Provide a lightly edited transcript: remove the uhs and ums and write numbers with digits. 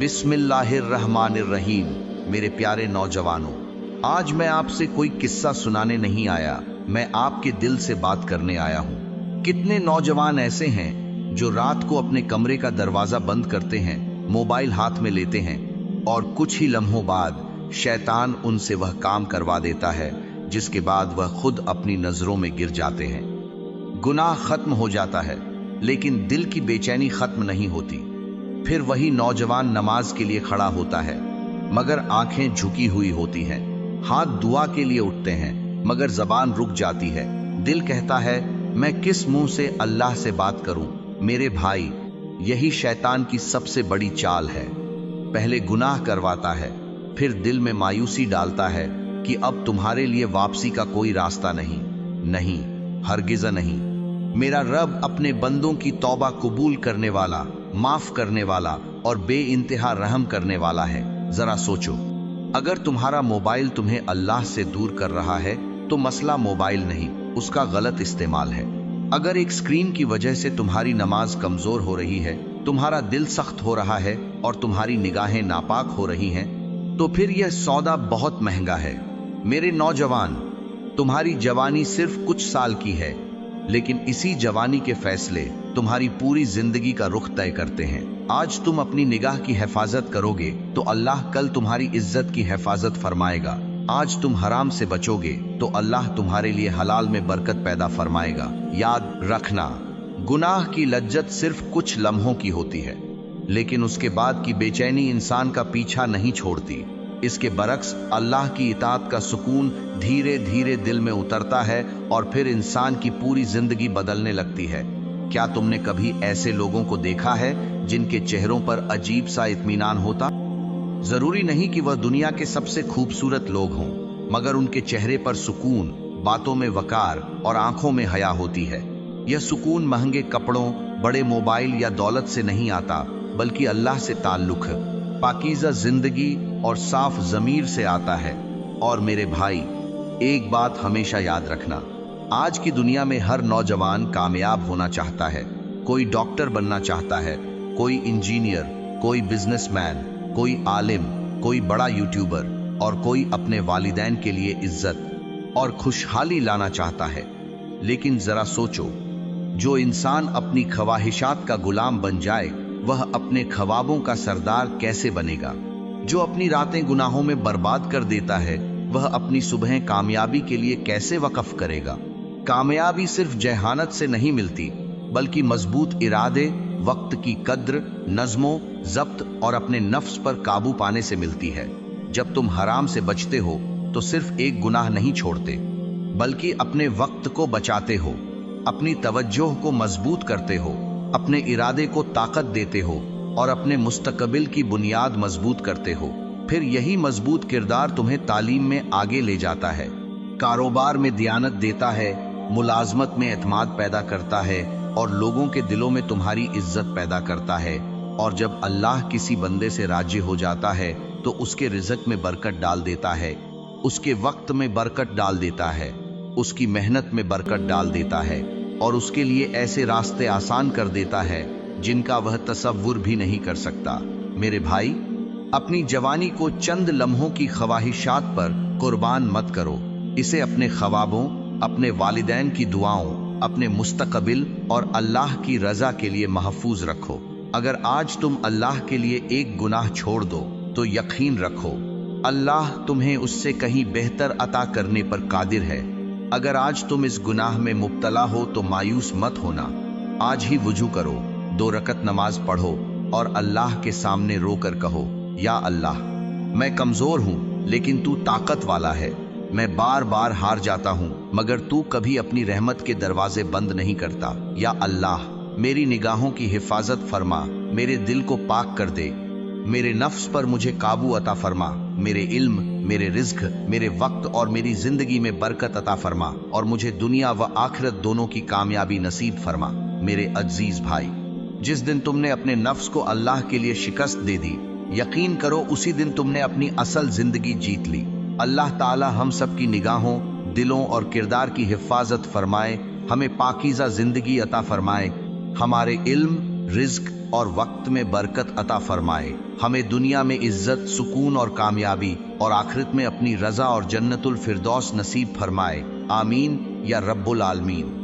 बिस्मिल्लाहिर्रहमानिर्रहीम। मेरे प्यारे नौजवानों, आज मैं आपसे कोई किस्सा सुनाने नहीं आया, मैं आपके दिल से बात करने आया हूँ। कितने नौजवान ऐसे हैं जो रात को अपने कमरे का दरवाजा बंद करते हैं, मोबाइल हाथ में लेते हैं और कुछ ही लम्हों बाद शैतान उनसे वह काम करवा देता है जिसके बाद वह खुद अपनी नजरों में गिर जाते हैं। गुनाह खत्म हो जाता है लेकिन दिल की बेचैनी खत्म नहीं होती। फिर वही नौजवान नमाज के लिए खड़ा होता है मगर आंखें झुकी हुई होती हैं, हाथ दुआ के लिए उठते हैं मगर जबान रुक जाती है। दिल कहता है मैं किस मुंह से अल्लाह से बात करूं। मेरे भाई, यही शैतान की सबसे बड़ी चाल है। पहले गुनाह करवाता है, फिर दिल में मायूसी डालता है कि अब तुम्हारे लिए वापसी का कोई रास्ता नहीं, नहीं, हरगिज़ नहीं। मेरा रब अपने बंदों की तौबा कबूल करने वाला, माफ करने वाला और बेइंतहा रहम करने वाला है। जरा सोचो, अगर तुम्हारा मोबाइल तुम्हें अल्लाह से दूर कर रहा है तो मसला मोबाइल नहीं, उसका गलत इस्तेमाल है। अगर एक स्क्रीन की वजह से तुम्हारी नमाज कमजोर हो रही है, तुम्हारा दिल सख्त हो रहा है और तुम्हारी निगाहें नापाक हो रही हैं, तो फिर यह सौदा बहुत महंगा है। मेरे नौजवान, तुम्हारी जवानी सिर्फ कुछ साल की है, लेकिन इसी जवानी के फैसले तुम्हारी पूरी जिंदगी का रुख तय करते हैं। आज तुम अपनी निगाह की हिफाजत करोगे तो अल्लाह कल तुम्हारी इज्जत की हिफाजत फरमाएगा। आज तुम हराम से बचोगे तो अल्लाह तुम्हारे लिए हलाल में बरकत पैदा फरमाएगा। याद रखना, गुनाह की लज्जत सिर्फ कुछ लम्हों की होती है, लेकिन उसके बाद की बेचैनी इंसान का पीछा नहीं छोड़ती। इसके बरक्स अल्लाह की इताअत का सुकून धीरे धीरे दिल में उतरता है और फिर इंसान की पूरी जिंदगी बदलने लगती है। क्या तुमने कभी ऐसे लोगों को देखा है जिनके चेहरों पर अजीब सा इत्मीनान होता? जरूरी नहीं कि वह दुनिया के सबसे खूबसूरत लोग हों, मगर उनके चेहरे पर सुकून, बातों में वकार और आंखों में हया होती है। यह सुकून महंगे कपड़ों, बड़े मोबाइल या दौलत से नहीं आता, बल्कि अल्लाह से ताल्लुक, पाकीज़ा जिंदगी और साफ ज़मीर से आता है। और मेरे भाई, एक बात हमेशा याद रखना, आज की दुनिया में हर नौजवान कामयाब होना चाहता है। कोई डॉक्टर बनना चाहता है, कोई इंजीनियर, कोई बिजनेसमैन, कोई आलिम, कोई बड़ा यूट्यूबर और कोई अपने वालिदैन के लिए इज्जत और खुशहाली लाना चाहता है। लेकिन जरा सोचो, जो इंसान अपनी ख्वाहिशात का गुलाम बन जाए वह अपने ख्वाबों का सरदार कैसे बनेगा? जो अपनी रातें गुनाहों में बर्बाद कर देता है वह अपनी सुबहें कामयाबी के लिए कैसे वक्फ करेगा? कामयाबी सिर्फ जहानत से नहीं मिलती, बल्कि मजबूत इरादे, वक्त की कद्र, नज़्मो ज़ब्त और अपने नफ्स पर काबू पाने से मिलती है। जब तुम हराम से बचते हो तो सिर्फ एक गुनाह नहीं छोड़ते, बल्कि अपने वक्त को बचाते हो, अपनी तवज्जो को मजबूत करते हो, अपने इरादे को ताकत देते हो और अपने मुस्तकबिल की बुनियाद मजबूत करते हो। फिर यही मजबूत किरदार तुम्हें तालीम में आगे ले जाता है, कारोबार में दियानत देता है, मुलाजमत में एतमाद पैदा करता है और लोगों के दिलों में तुम्हारी इज्जत पैदा करता है। और जब अल्लाह किसी बंदे से राजी हो जाता है तो उसके रिज़्क में बरकत डाल देता है, उसके वक्त में बरकत डाल देता है, उसकी मेहनत में बरकत डाल देता है और उसके लिए ऐसे रास्ते आसान कर देता है जिनका वह तसव्वुर भी नहीं कर सकता। मेरे भाई, अपनी जवानी को चंद लम्हों की ख्वाहिशात पर कुर्बान मत करो। इसे अपने ख्वाबों, अपने वालिदैन की दुआओं, अपने मुस्तकबिल और अल्लाह की रजा के लिए महफूज रखो। अगर आज तुम अल्लाह के लिए एक गुनाह छोड़ दो तो यकीन रखो अल्लाह तुम्हें उससे कहीं बेहतर अता करने पर कादिर है। अगर आज तुम इस गुनाह में मुब्तला हो तो मायूस मत होना। आज ही वुजू करो, 2 रकत नमाज पढ़ो और अल्लाह के सामने रोकर कहो, या अल्लाह, मैं कमजोर हूं लेकिन तू ताकत वाला है। मैं बार बार हार जाता हूं मगर तू कभी अपनी रहमत के दरवाजे बंद नहीं करता। या अल्लाह, मेरी निगाहों की हिफाजत फरमा, मेरे दिल को पाक कर दे, मेरे नफ्स पर मुझे काबू अता फरमा, मेरे इल्म, मेरे रिज़्क, मेरे वक्त और मेरी जिंदगी में बरकत अता फरमा और मुझे दुनिया व आखिरत दोनों की कामयाबी नसीब फरमा। मेरे अजीज भाई, जिस दिन तुमने अपने नफ्स को अल्लाह के लिए शिकस्त दे दी, यकीन करो उसी दिन तुमने अपनी असल जिंदगी जीत ली। अल्लाह ताला हम सब की निगाहों, दिलों और किरदार की हिफाजत फरमाए, हमें पाकीज़ा जिंदगी अता फरमाए, हमारे इल्म, رزق اور وقت میں برکت عطا فرمائے، ہمیں دنیا میں عزت، سکون اور کامیابی، اور آخرت میں اپنی رضا اور جنت الفردوس نصیب فرمائے، آمین یا رب العالمین۔